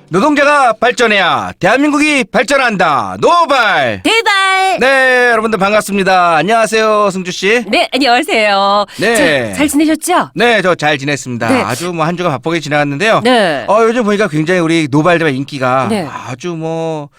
노동자가 발전해야 대한민국이 발전한다. 노발. 대발. 네, 여러분들 반갑습니다. 안녕하세요, 승주 씨. 네, 안녕하세요. 네. 잘 지내셨죠? 네, 저 잘 지냈습니다. 네. 아주 뭐 한 주가 바쁘게 지나갔는데요. 네. 요즘 보니까 굉장히 우리 노발대발 인기가 네. 아주 뭐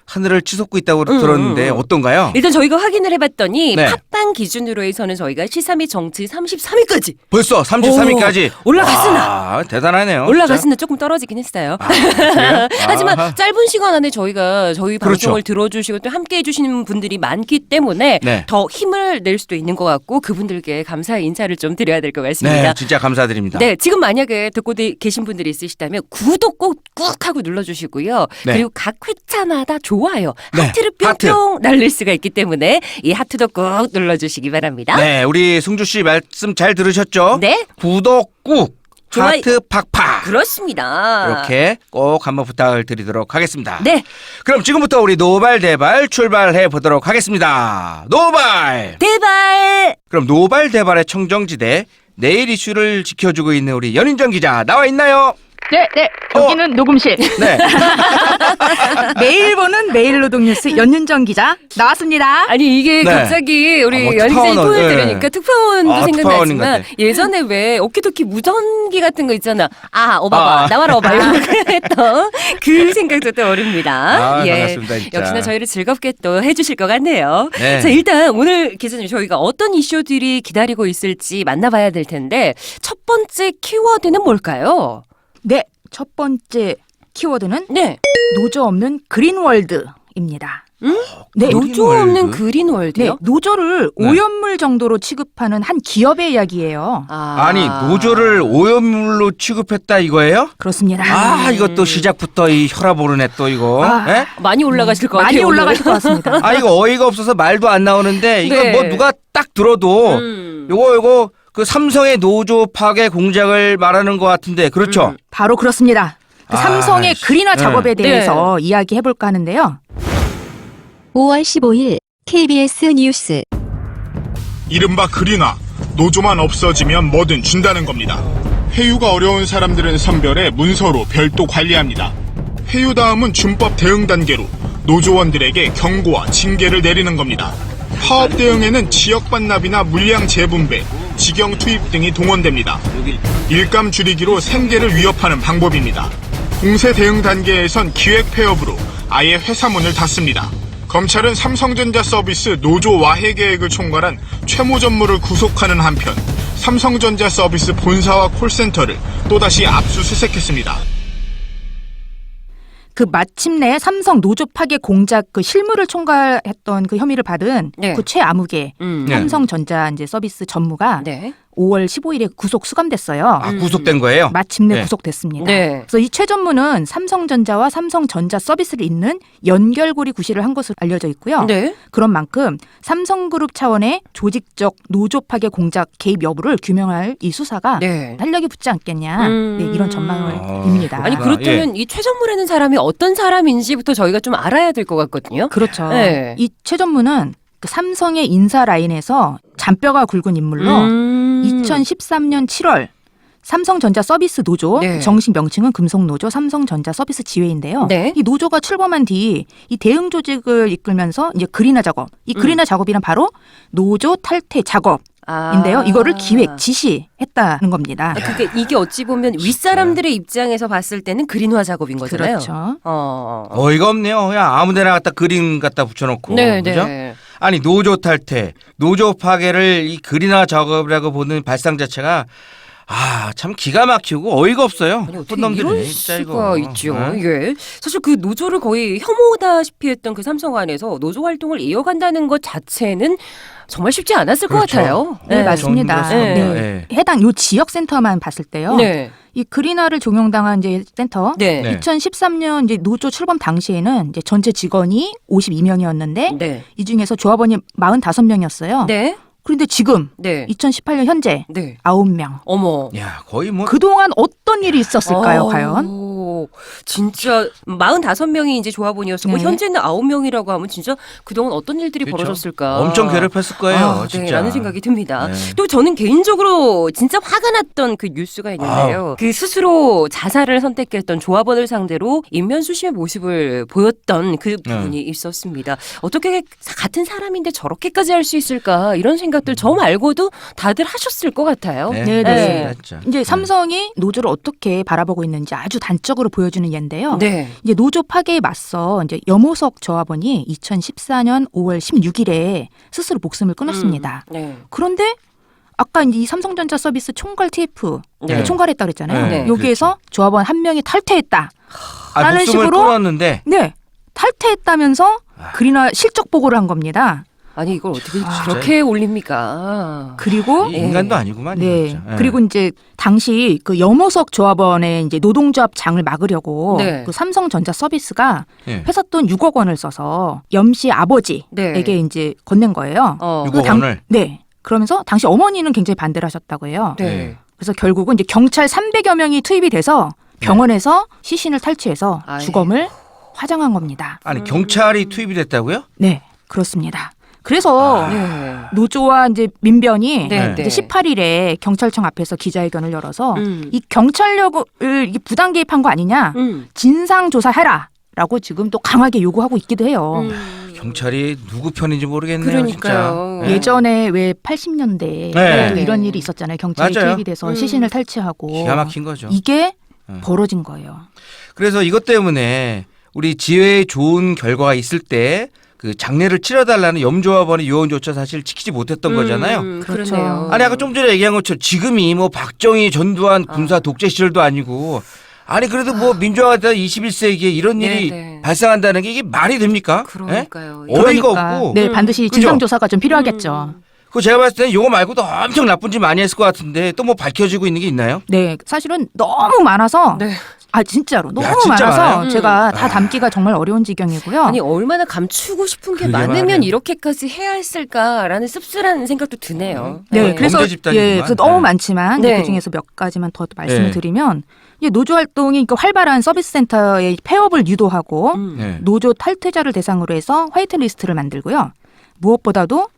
하늘을 치솟고 있다고 들었는데 어떤가요? 일단 저희가 확인을 해봤더니 네. 팟빵 기준으로 해서는 저희가 시사미 정치 33위까지 벌써 33위까지 올라갔으나 대단하네요. 올라갔으나 조금 떨어지긴 했어요. 그래요? 하지만 아하. 짧은 시간 안에 저희 그렇죠. 방송을 들어주시고 또 함께해 주시는 분들이 많기 때문에 네. 더 힘을 낼 수도 있는 것 같고 그분들께 감사의 인사를 좀 드려야 될 것 같습니다. 네, 진짜 감사드립니다. 네, 지금 만약에 듣고 계신 분들이 있으시다면 구독 꾹 하고 눌러주시고요. 네. 그리고 각 회차마다 좋아요, 네, 하트를 뿅뿅 날릴 수가 있기 때문에 이 하트도 꾹 눌러주시기 바랍니다. 네, 우리 승주 씨 말씀 잘 들으셨죠? 네. 구독 꾹, 좋아요. 하트 팍팍. 그렇습니다. 이렇게 꼭 한번 부탁을 드리도록 하겠습니다. 네. 그럼 지금부터 우리 노발대발 출발해 보도록 하겠습니다. 노발! 대발. 그럼 노발대발의 청정지대 내일 이슈를 지켜주고 있는 우리 연인정 기자 나와 있나요? 네. 여기는 녹음실. 네. 매일 보는 매일노동뉴스 연윤정 기자 나왔습니다. 아니 이게 네. 갑자기 우리 뭐 연희생이 특파원, 톤을 네. 들으니까 특파원도 특파원인 것 생각나지만 같아. 예전에 왜 오키도키 무전기 같은 거 있잖아. 오바봐 나와라 오바 이렇게 했던 그 생각도 떠오릅니다. 반갑습니다, 진짜. 역시나 저희를 즐겁게 또 해주실 것 같네요. 네. 자 일단 오늘 기자님 저희가 어떤 이슈들이 기다리고 있을지 만나봐야 될 텐데 첫 번째 키워드는 뭘까요? 네, 첫 번째 키워드는 네. 노조 없는 그린월드입니다. 네, 노조 없는 그린월드요? 네, 노조를 네. 오염물 정도로 취급하는 한 기업의 이야기예요. 아니 노조를 오염물로 취급했다 이거예요? 그렇습니다. 이것도 시작부터 이 혈압 오르네 또 이거. 예? 많이 올라가실 것 많이 같아요. 올라가실 것 같습니다. 이거 어이가 없어서 말도 안 나오는데 이거 네. 뭐 누가 딱 들어도 음. 요거 그 삼성의 노조 파괴 공작을 말하는 것 같은데 그렇죠? 바로 그렇습니다. 그 삼성의 그린화 네. 작업에 대해서 이야기해볼까 하는데요. 5월 15일 KBS 뉴스 이른바 그린화, 노조만 없어지면 뭐든 준다는 겁니다. 회유가 어려운 사람들은 선별해 문서로 별도 관리합니다. 회유 다음은 준법 대응 단계로 노조원들에게 경고와 징계를 내리는 겁니다. 파업 대응에는 지역 반납이나 물량 재분배, 직영 투입 등이 동원됩니다. 일감 줄이기로 생계를 위협하는 방법입니다. 공세 대응 단계에선 기획 폐업으로 아예 회사 문을 닫습니다. 검찰은 삼성전자 서비스 노조 와해 계획을 총괄한 최모 전무를 구속하는 한편 삼성전자 서비스 본사와 콜센터를 또다시 압수수색했습니다. 그 마침내 삼성 노조 파괴 공작 그 실무를 총괄했던 그 혐의를 받은 네. 그 최아무개 네. 삼성전자 이제 서비스 전무가 네. 5월 15일에 구속 수감됐어요. 구속된 거예요? 마침내 네. 구속됐습니다. 네. 그래서 이 최 전무는 삼성전자와 삼성전자 서비스를 잇는 연결고리 구실을 한 것으로 알려져 있고요. 네. 그런 만큼 삼성그룹 차원의 조직적 노조 파괴 공작 개입 여부를 규명할 이 수사가 네. 탄력이 붙지 않겠냐 네, 이런 전망을 입니다. 아니 그렇다면 이 최전무라는 사람이 어떤 사람인지부터 저희가 좀 알아야 될 것 같거든요. 그렇죠. 네. 이 최 전무는 그 삼성의 인사 라인에서 잔뼈가 굵은 인물로 2013년 7월 삼성전자 서비스 노조 네. 정식 명칭은 금속노조 삼성전자 서비스 지회인데요. 네. 이 노조가 출범한 뒤 이 대응 조직을 이끌면서 이제 그린화 작업, 이 그린화 작업이란 바로 노조 탈퇴 작업인데요. 이거를 기획 지시했다는 겁니다. 이게 어찌 보면 윗사람들의 입장에서 봤을 때는 그린화 작업인 거잖아요. 그렇죠. 어이가 없네요. 그냥 아무데나 갖다 그림 갖다 붙여놓고. 네, 그죠? 네. 아니 노조 탈퇴, 노조 파괴를 이 그린화 작업이라고 보는 발상 자체가 참 기가 막히고 어이가 없어요. 아니, 어떻게 나쁜 놈들이 이럴 진짜 수가 이거. 있죠. 네? 예. 사실 그 노조를 거의 혐오다시피 했던 그 삼성 안에서 노조 활동을 이어간다는 것 자체는 정말 쉽지 않았을 그렇죠. 것 같아요. 네, 맞습니다. 정도였습니다. 네. 해당 요 지역 센터만 봤을 때요. 네. 이 그린화를 적용당한 이제 센터 네. 네. 2013년 이제 노조 출범 당시에는 이제 전체 직원이 52명이었는데 네. 이 중에서 조합원이 45명이었어요. 네. 그런데 지금 네. 2018년 현재 네. 9명. 어머. 야 거의 뭐 그동안 어떤 일이 있었을까요, 과연? 오, 진짜 45명이 이제 조합원이었었고 네. 현재는 9명이라고 하면 진짜 그동안 어떤 일들이 그렇죠. 벌어졌을까. 엄청 괴롭혔을 거예요, 네, 진짜. 라는 생각이 듭니다. 네. 또 저는 개인적으로 진짜 화가 났던 그 뉴스가 있는데요. 그 스스로 자살을 선택했던 조합원을 상대로 인면수심의 모습을 보였던 그 부분이 있었습니다. 어떻게 같은 사람인데 저렇게까지 할 수 있을까 이런 생각들 저 말고도 다들 하셨을 것 같아요. 네, 네, 네. 진짜. 이제 삼성이 노조를 어떻게 바라보고 있는지 아주 단적으로 보여주는 예인데요. 네. 이제 노조 파괴에 맞서 이제 염호석 조합원이 2014년 5월 16일에 스스로 목숨을 끊었습니다. 네. 그런데 아까 이제 이 삼성전자 서비스 총괄 TF 네. 총괄했다 그랬잖아요. 네. 여기에서 조합원 한 명이 탈퇴했다. 라는 목숨을 식으로 끊었는데 네, 탈퇴했다면서 그리나 실적 보고를 한 겁니다. 아니 이걸 어떻게 그렇게 올립니까? 그리고 인간도 아니구만. 네. 진짜. 예. 그리고 이제 당시 그 염호석 조합원의 이제 노동조합 장을 막으려고 네. 그 삼성전자 서비스가 예. 회사 돈 6억 원을 써서 염 씨 아버지에게 네. 이제 건넨 거예요. 6억 원을. 네. 그러면서 당시 어머니는 굉장히 반대를 하셨다고 해요. 네. 그래서 결국은 이제 경찰 300여 명이 투입이 돼서 병원에서 시신을 탈취해서 아이. 주검을 화장한 겁니다. 아니 경찰이 투입이 됐다고요? 네, 그렇습니다. 그래서 네. 노조와 이제 민변이 네. 이제 18일에 경찰청 앞에서 기자회견을 열어서 음. 이 경찰력을 이게 부당 개입한 거 아니냐, 진상 조사해라라고 지금 또 강하게 요구하고 있기도 해요. 경찰이 누구 편인지 모르겠네요. 그러니까요. 진짜. 예. 예전에 왜 80년대에 네. 이런 일이 있었잖아요. 경찰이 맞아요. 투입이 돼서 시신을 탈취하고 기가 막힌 거죠. 이게 네. 벌어진 거예요. 그래서 이것 때문에 우리 지회에 좋은 결과가 있을 때 그 장례를 치러달라는 염조합원의 요원조차 사실 지키지 못했던 거잖아요. 그렇죠. 그러네요. 아니 아까 좀 전에 얘기한 것처럼 지금이 뭐 박정희 전두환 군사 독재 시절도 아니고 아니 그래도 뭐 민주화가 되다 21세기에 이런 일이 네. 발생한다는 게 이게 말이 됩니까? 그러니까요. 예? 어이가 그러니까, 없고. 네, 반드시 그죠? 진상 조사가 좀 필요하겠죠. 그 제가 봤을 때는 이거 말고도 엄청 나쁜 짓 많이 했을 것 같은데 또 뭐 밝혀지고 있는 게 있나요? 네, 사실은 너무 많아서 네. 아 진짜로 너무 진짜 많아서 많아요? 제가 다 담기가 정말 어려운 지경이고요. 아니 얼마나 감추고 싶은 게 그게 많으면 말이에요. 이렇게까지 해야 했을까라는 씁쓸한 생각도 드네요. 네, 그래서 범죄 집단이구만. 예, 그 너무 네. 많지만 네. 그 중에서 몇 가지만 더 말씀을 네. 드리면 이제 노조 활동이 그러니까 활발한 서비스 센터의 폐업을 유도하고 네. 노조 탈퇴자를 대상으로 해서 화이트 리스트를 만들고요. 무엇보다도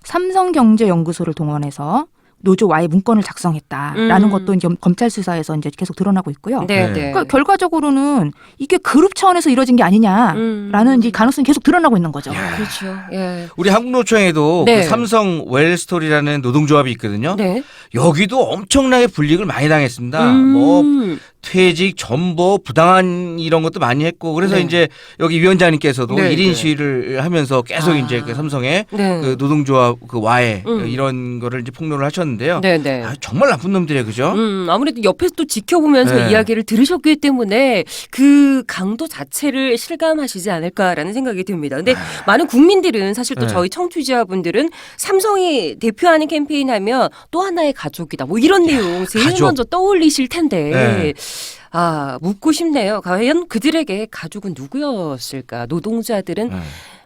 삼성경제연구소를 동원해서 노조와의 문건을 작성했다라는 것도 이제 검찰 수사에서 이제 계속 드러나고 있고요. 네, 네. 네. 그러니까 결과적으로는 이게 그룹 차원에서 이루어진 게 아니냐라는 이 가능성이 계속 드러나고 있는 거죠. 그렇죠. 예. 우리 한국노총에도 네. 그 삼성 웰스토리라는 노동조합이 있거든요. 네. 여기도 엄청나게 불이익을 많이 당했습니다. 뭐 퇴직, 전보, 부당한 이런 것도 많이 했고 그래서 네. 이제 여기 위원장님께서도 네, 1인 네. 시위를 하면서 계속 아. 이제 그 삼성의 네. 그 노동조합 그 와해 음. 이런 거를 이제 폭로를 하셨는데요. 네, 네. 아, 정말 나쁜 놈들이에요, 그죠? 아무래도 옆에서 또 지켜보면서 네. 이야기를 들으셨기 때문에 그 강도 자체를 실감하시지 않을까라는 생각이 듭니다. 근데 많은 국민들은 사실 또 네. 저희 청취자분들은 삼성이 대표하는 캠페인 하면 또 하나의 가족이다. 뭐 이런 내용 제일 가족. 먼저 떠올리실 텐데. 네. 아, 묻고 싶네요. 과연 그들에게 가족은 누구였을까? 노동자들은 네.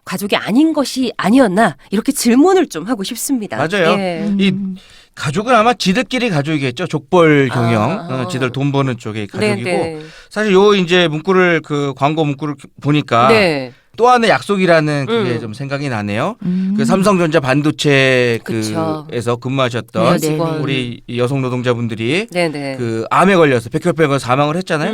가족이 아닌 것이 아니었나? 이렇게 질문을 좀 하고 싶습니다. 맞아요. 예. 이 가족은 아마 지들끼리 가족이겠죠. 족벌 경영, 아. 지들 돈 버는 쪽의 가족이고 네, 사실 요 이제 문구를 그 광고 문구를 보니까 네. 또 하나의 약속이라는 그게 음. 좀 생각이 나네요. 그 삼성전자 반도체 그쵸. 그에서 근무하셨던 네, 네, 네. 우리 여성 노동자분들이 네네. 그 암에 걸려서 백혈병에 걸려서 사망을 했잖아요.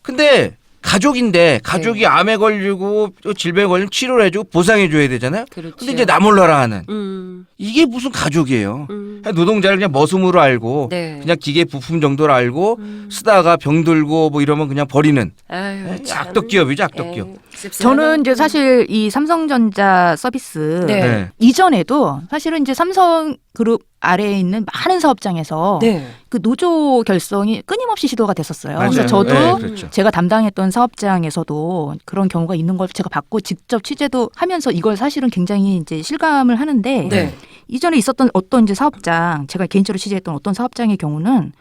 근데 가족인데 가족이 네. 암에 걸리고 또 질병에 걸리면 치료를 해주고 보상해줘야 되잖아요. 그렇죠. 근데 이제 나 몰라라 하는 음. 이게 무슨 가족이에요. 음. 그냥 노동자를 그냥 머슴으로 알고 네. 그냥 기계 부품 정도로 알고 쓰다가 병들고 뭐 이러면 그냥 버리는 아유, 참. 악덕 기업이죠, 악덕 기업. 에이, 씁쓸하네. 저는 이제 사실 이 삼성전자 서비스 네. 네. 이전에도 사실은 이제 삼성그룹 아래에 있는 많은 사업장에서 네. 그 노조 결성이 끊임없이 시도가 됐었어요. 맞아요. 그래서 저도 네, 그렇죠. 제가 담당했던 사업장에서도 그런 경우가 있는 걸 제가 봤고 직접 취재도 하면서 이걸 사실은 굉장히 이제 실감을 하는데 네. 이전에 있었던 어떤 이제 사업장, 제가 개인적으로 취재했던 어떤 사업장의 경우는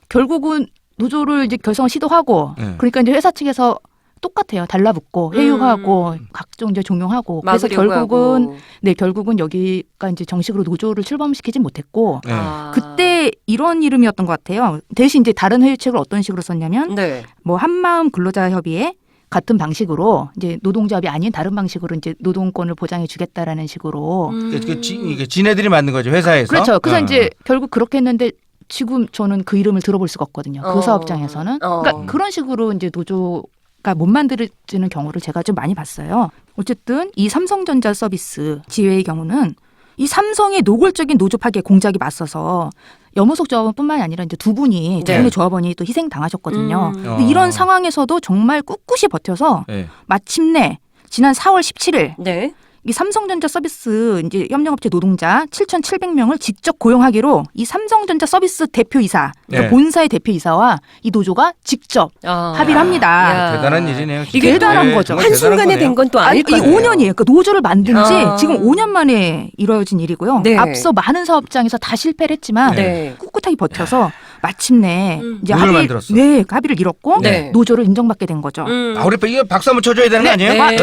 결국은 노조를 이제 결성을 시도하고 네. 그러니까 이제 회사 측에서 똑같아요. 달라붙고 회유하고 각종 이제 종용하고 그래서 결국은 여기가 이제 정식으로 노조를 출범시키지 못했고 네. 그때 이런 이름이었던 것 같아요. 대신 이제 다른 회유책을 어떤 식으로 썼냐면 네. 뭐 한마음 근로자협의회 같은 방식으로 이제 노동조합이 아닌 다른 방식으로 이제 노동권을 보장해 주겠다라는 식으로 이게 지네들이 만든 거죠 회사에서. 그렇죠. 그래서 이제 결국 그렇게 했는데 지금 저는 그 이름을 들어볼 수가 없거든요. 그 사업장에서는. 그러니까 그런 식으로 이제 노조가 못 만들어지는 경우를 제가 좀 많이 봤어요. 어쨌든 이 삼성전자 서비스 지회의 경우는 이 삼성의 노골적인 노조 파괴 공작이 맞서서 염호석 조합원뿐만이 아니라 이제 두 분의 조합원이 또 희생당하셨거든요. 근데 이런 상황에서도 정말 꿋꿋이 버텨서 마침내 지난 4월 17일 네. 이 삼성전자 서비스 이제 협력업체 노동자 7,700명을 직접 고용하기로 이 삼성전자 서비스 대표이사, 그러니까 본사의 대표이사와 이 노조가 직접 합의를 합니다. 야. 대단한 일이네요. 이게 대단한 거죠. 한순간에 된 건 또 아닐 이 거예요. 5년이에요. 그러니까 노조를 만든 지 지금 5년 만에 이루어진 일이고요. 네. 앞서 많은 사업장에서 다 실패를 했지만 네. 꿋꿋하게 버텨서 마침내 이제 문을 만들었어. 합의를 이뤘고 네. 노조를 인정받게 된 거죠. 우리 이거 박수 한번 쳐줘야 되는 거 아니에요? 네.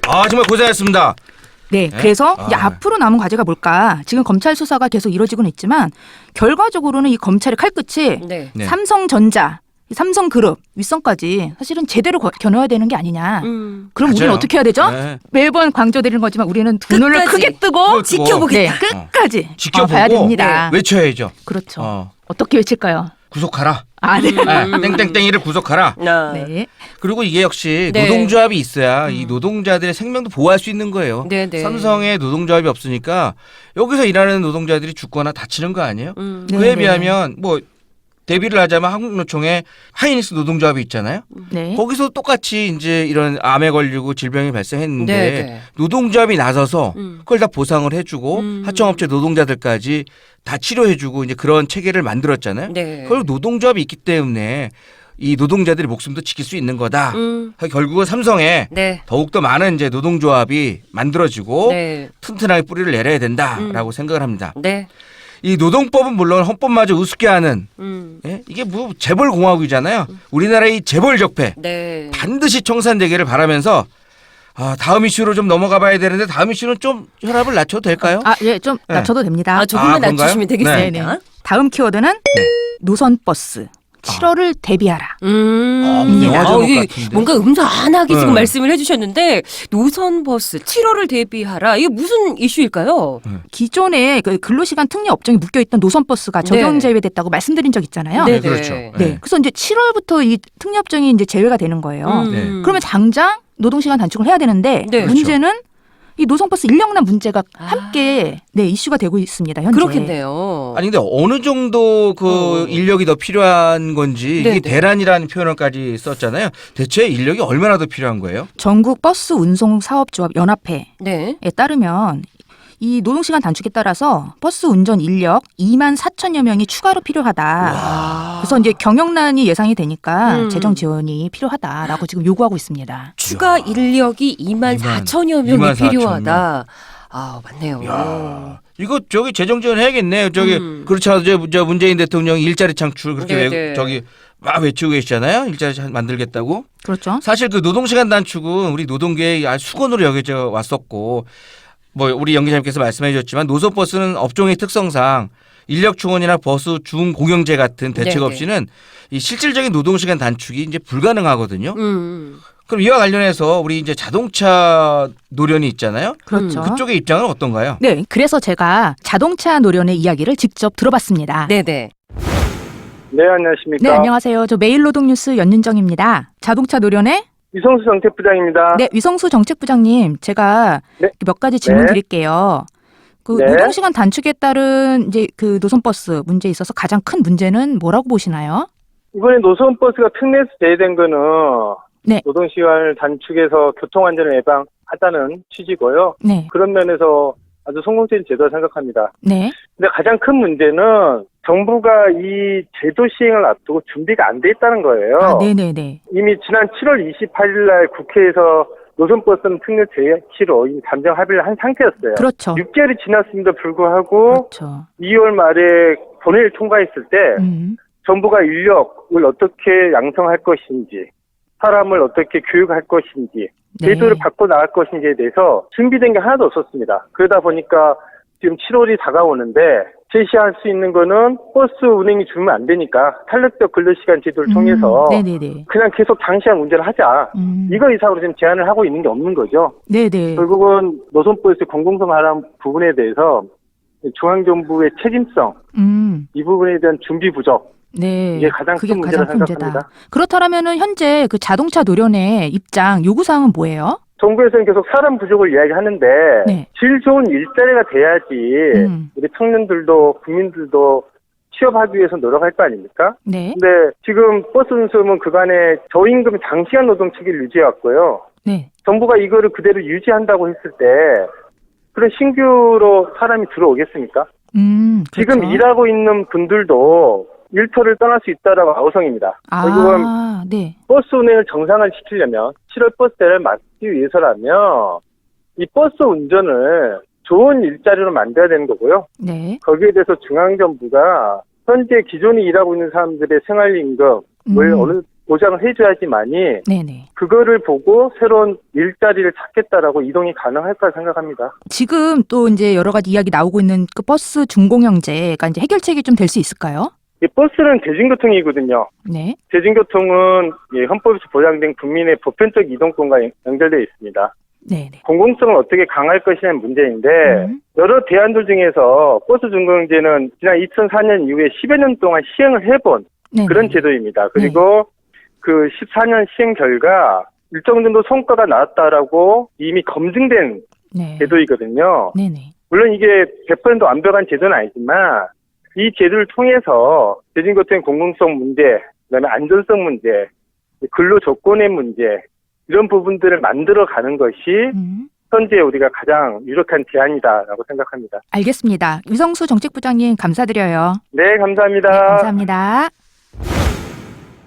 아 정말 고생했습니다. 네, 그래서 이제 앞으로 남은 과제가 뭘까? 지금 검찰 수사가 계속 이루어지고는 있지만 결과적으로는 이 검찰의 칼끝이 네. 삼성전자, 삼성그룹 윗선까지 사실은 제대로 겨눠야 되는 게 아니냐. 그럼 맞아요. 우리는 어떻게 해야 되죠? 네. 매번 강조드리는 거지만 우리는 두 눈을 끝까지. 크게 뜨고 지켜보겠다. 끝까지 지켜보고 봐야 됩니다. 외쳐야죠. 그렇죠. 어떻게 외칠까요? 구속하라. 네. 땡땡땡이를 구속하라. 네. 그리고 이게 역시 네. 노동조합이 있어야 이 노동자들의 생명도 보호할 수 있는 거예요. 네, 네. 삼성에 노동조합이 없으니까 여기서 일하는 노동자들이 죽거나 다치는 거 아니에요? 네, 그에 네. 비하면 뭐 대비를 하자면 한국노총에 하이닉스 노동조합이 있잖아요. 네. 거기서 똑같이 이제 이런 암에 걸리고 질병이 발생했는데 네, 네. 노동조합이 나서서 그걸 다 보상을 해주고 하청업체 노동자들까지 다 치료해주고 이제 그런 체계를 만들었잖아요. 네. 그리고 노동조합이 있기 때문에 이 노동자들의 목숨도 지킬 수 있는 거다. 결국은 삼성에 네. 더욱더 많은 이제 노동조합이 만들어지고 네. 튼튼하게 뿌리를 내려야 된다라고 생각을 합니다. 네. 이 노동법은 물론 헌법마저 우습게 하는 이게 뭐 재벌 공화국이잖아요. 우리나라의 이 재벌 적폐 네. 반드시 청산되기를 바라면서 다음 이슈로 좀 넘어가 봐야 되는데 다음 이슈는 좀 혈압을 낮춰도 될까요? 예, 좀 네. 낮춰도 됩니다. 조금만 그런가요? 낮추시면 되겠습니다. 네. 다음 키워드는 노선버스 7월을 대비하라. 영화 제목 이게 같은데. 뭔가 음산하게 지금 네. 말씀을 해주셨는데 노선버스 7월을 대비하라. 이게 무슨 이슈일까요? 기존에 그 근로시간 특례 업종에 묶여있던 노선버스가 적용 제외됐다고 말씀드린 적 있잖아요. 네, 그렇죠. 네. 그래서 이제 7월부터 이 특례 업종이 이제 제외가 되는 거예요. 네. 그러면 당장 노동시간 단축을 해야 되는데 네. 문제는 이 노선버스 인력난 문제가 함께 이슈가 되고 있습니다. 현재. 그렇겠네요. 아니 근데 어느 정도 그 인력이 더 필요한 건지 이게 네네. 대란이라는 표현까지 썼잖아요. 대체 인력이 얼마나 더 필요한 거예요? 전국 버스 운송 사업조합 연합회에 네. 따르면 이 노동시간 단축에 따라서 버스 운전 인력 2만 4천여 명이 추가로 필요하다. 그래서 이제 경영난이 예상이 되니까 재정 지원이 필요하다라고 지금 요구하고 있습니다. 추가 인력이 2만 4천여 명이 2만 4천 필요하다. 맞네요. 야, 이거 저기 재정 지원 해야겠네요. 저기 그렇지 않아도 저 문재인 대통령이 일자리 창출 그렇게 네네. 저기 막 외치고 계시잖아요. 일자리 만들겠다고. 그렇죠. 사실 그 노동시간 단축은 우리 노동계의 수건으로 여겨져 왔었고 뭐 우리 연 기자님께서 말씀해 주셨지만 노선버스는 업종의 특성상 인력 충원이나 버스 중공영제 같은 대책 네네. 없이는 이 실질적인 노동시간 단축이 이제 불가능하거든요. 음. 그럼 이와 관련해서 우리 이제 자동차 노련이 있잖아요. 그렇죠. 그쪽의 입장은 어떤가요? 네, 그래서 제가 자동차 노련의 이야기를 직접 들어봤습니다. 네네. 네, 안녕하십니까. 네, 안녕하세요. 저 매일노동뉴스 연윤정입니다. 자동차 노련의 위성수 정책부장입니다. 네, 위성수 정책부장님, 제가 네. 몇 가지 질문 네. 드릴게요. 그 네. 노동시간 단축에 따른 이제 그 노선버스 문제에 있어서 가장 큰 문제는 뭐라고 보시나요? 이번에 노선버스가 특례에서 제외된 거는 네. 노동시간을 단축해서 교통안전을 예방하자는 취지고요. 네, 그런 면에서 아주 성공적인 제도라 생각합니다. 네, 근데 가장 큰 문제는 정부가 이 제도 시행을 앞두고 준비가 안 돼 있다는 거예요. 네네네. 이미 지난 7월 28일 날 국회에서 노선버스는 특례 제외키로 이미 잠정 합의를 한 상태였어요. 그렇죠. 6개월이 지났음에도 불구하고 그렇죠. 2월 말에 본회의를 통과했을 때 음. 정부가 인력을 어떻게 양성할 것인지 사람을 어떻게 교육할 것인지, 네. 제도를 바꿔 나갈 것인지에 대해서 준비된 게 하나도 없었습니다. 그러다 보니까 지금 7월이 다가오는데 제시할 수 있는 거는 버스 운행이 줄면 안 되니까 탄력적 근로시간 제도를 통해서 네네네. 그냥 계속 장시간 운전을 하자. 이거 이상으로 지금 제안을 하고 있는 게 없는 거죠. 네네. 결국은 노선버스 공공성화라는 부분에 대해서 중앙정부의 책임성, 이 부분에 대한 준비 부족, 네. 이게 가장 그게 큰 문제라 가장 큰 문제다. 생각합니다. 그렇다면은 현재 그 자동차 노련의 입장 요구사항은 뭐예요? 정부에서는 계속 사람 부족을 이야기하는데 네. 질 좋은 일자리가 돼야지 우리 청년들도 국민들도 취업하기 위해서 노력할 거 아닙니까? 네. 근데 지금 버스 운송은 그간에 저임금 장시간 노동 체계를 유지해왔고요. 네. 정부가 이거를 그대로 유지한다고 했을 때 그런 신규로 사람이 들어오겠습니까? 지금 그렇죠. 일하고 있는 분들도 일터를 떠날 수 있다라고 아우성입니다. 결국은 네. 버스 운행을 정상화 시키려면 7월 버스 대를 막기 위해서라면 이 버스 운전을 좋은 일자리로 만들어야 되는 거고요. 네. 거기에 대해서 중앙정부가 현재 기존에 일하고 있는 사람들의 생활임금을 어느 보장을 해줘야지만이 네네. 그거를 보고 새로운 일자리를 찾겠다라고 이동이 가능할까 생각합니다. 지금 또 이제 여러 가지 이야기 나오고 있는 그 버스 준공영제가 이제 해결책이 좀 될 수 있을까요? 이 버스는 대중교통이거든요. 네. 대중교통은 헌법에서 보장된 국민의 보편적 이동권과 연결되어 있습니다. 네네. 공공성을 어떻게 강화할 것이냐는 문제인데 여러 대안들 중에서 버스 준공제는 지난 2004년 이후에 10여 년 동안 시행을 해본 네네. 그런 제도입니다. 그리고 그 14년 시행 결과 일정 정도 성과가 나왔다라고 이미 검증된 네. 제도이거든요. 네네. 물론 이게 100% 완벽한 제도는 아니지만 이 제도를 통해서 대중교통의 공공성 문제, 그다음에 안전성 문제, 근로 조건의 문제 이런 부분들을 만들어가는 것이 현재 우리가 가장 유력한 대안이다라고 생각합니다. 알겠습니다. 유성수 정책부장님 감사드려요. 네, 감사합니다. 네, 감사합니다.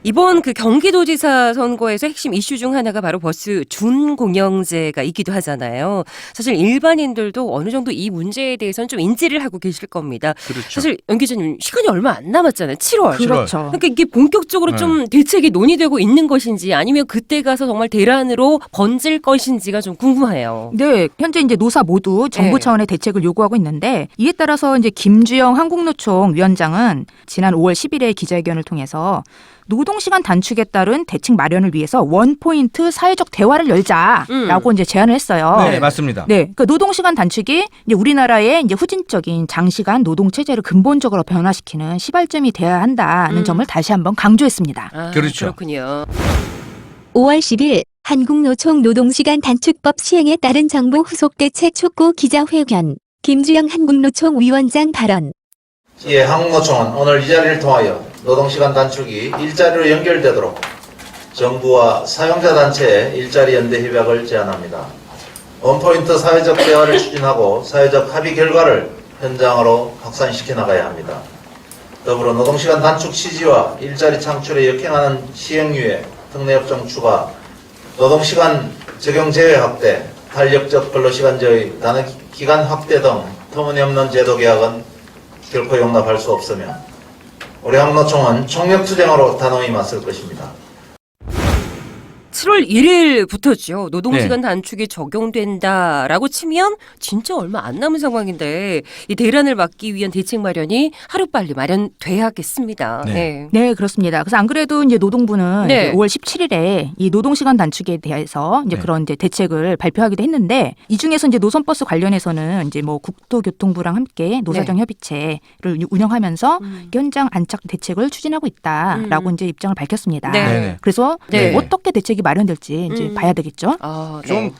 이번 그 경기도지사 선거에서 핵심 이슈 중 하나가 바로 버스 준공영제가 있기도 하잖아요. 사실 일반인들도 어느 정도 이 문제에 대해서는 좀 인지를 하고 계실 겁니다. 그렇죠. 사실 연 기자님 시간이 얼마 안 남았잖아요. 7월. 그렇죠. 그러니까 이게 본격적으로 좀 대책이 논의되고 있는 것인지 아니면 그때 가서 정말 대란으로 번질 것인지가 좀 궁금해요. 네, 현재 이제 노사 모두 정부 네. 차원의 대책을 요구하고 있는데 이에 따라서 이제 김주영 한국노총 위원장은 지난 5월 10일에 기자회견을 통해서 노동시간 단축에 따른 대책 마련을 위해서 원포인트 사회적 대화를 열자라고 이제 제안을 했어요. 네, 맞습니다. 네, 그러니까 노동시간 단축이 이제 우리나라의 이제 후진적인 장시간 노동 체제를 근본적으로 변화시키는 시발점이 돼야 한다는 점을 다시 한번 강조했습니다. 아, 그렇죠. 그렇군요. 5월 10일 한국노총 노동시간 단축법 시행에 따른 정부 후속 대책 촉구 기자회견. 김주영 한국노총 위원장 발언. 이에 한국노총은 오늘 이 자리를 통하여 노동시간 단축이 일자리로 연결되도록 정부와 사용자 단체의 일자리 연대 협약을 제안합니다. 원포인트 사회적 대화를 추진하고 사회적 합의 결과를 현장으로 확산시켜 나가야 합니다. 더불어 노동시간 단축 취지와 일자리 창출에 역행하는 시행유예, 특례업종 추가, 노동시간 적용 제외 확대, 탄력적 근로시간제의 단기간 확대 등 터무니없는 제도 개혁은 결코 용납할 수 없으며 우리 한국노총은 총력투쟁으로 단호히 맞설 것입니다. 7월 1일부터죠. 노동시간 단축이 적용된다라고 치면 진짜 얼마 안 남은 상황인데 이 대란을 막기 위한 대책 마련이 하루빨리 마련돼야겠습니다. 네. 네. 네, 그렇습니다. 그래서 안 그래도 이제 노동부는 네. 이제 5월 17일에 이 노동시간 단축에 대해서 이제 네. 그런 이제 대책을 발표하기도 했는데 이 중에서 이제 노선버스 관련해서는 이제 뭐 국토교통부랑 함께 노사정 협의체를 운영하면서 현장 안착 대책을 추진하고 있다라고 이제 입장을 밝혔습니다. 네. 네네. 그래서 네. 어떻게 대책이 마련될지 이제 봐야 되겠죠. 아, 네. 좀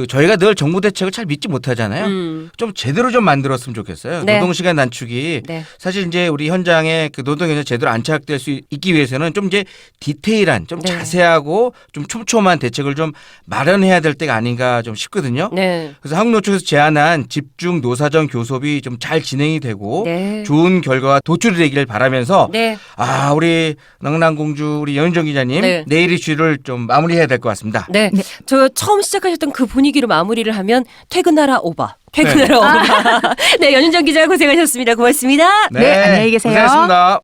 저희가 늘 정부 대책을 잘 믿지 못하잖아요. 좀 제대로 좀 만들었으면 좋겠어요. 네. 노동시간 단축이 네. 사실 이제 우리 현장에 그 노동이 제대로 안착될 수 있기 위해서는 좀 이제 디테일한, 좀 네. 자세하고 좀 촘촘한 대책을 좀 마련해야 될 때가 아닌가 좀 싶거든요. 네. 그래서 한국노총에서 제안한 집중 노사정 교섭이 좀 잘 진행이 되고 네. 좋은 결과가 도출이 되기를 바라면서 네. 우리 명랑공주 우리 연정 기자님 네. 내일 이슈를 좀 마무리해야 될 것 같습니다. 네. 네. 저 처음 시작하셨던 그 분위기로 마무리를 하면 퇴근하라 오바. 퇴근하라 오바. 네, 연윤정 기자 고생하셨습니다. 고맙습니다. 네, 안녕히 계세요. 고생하셨습니다.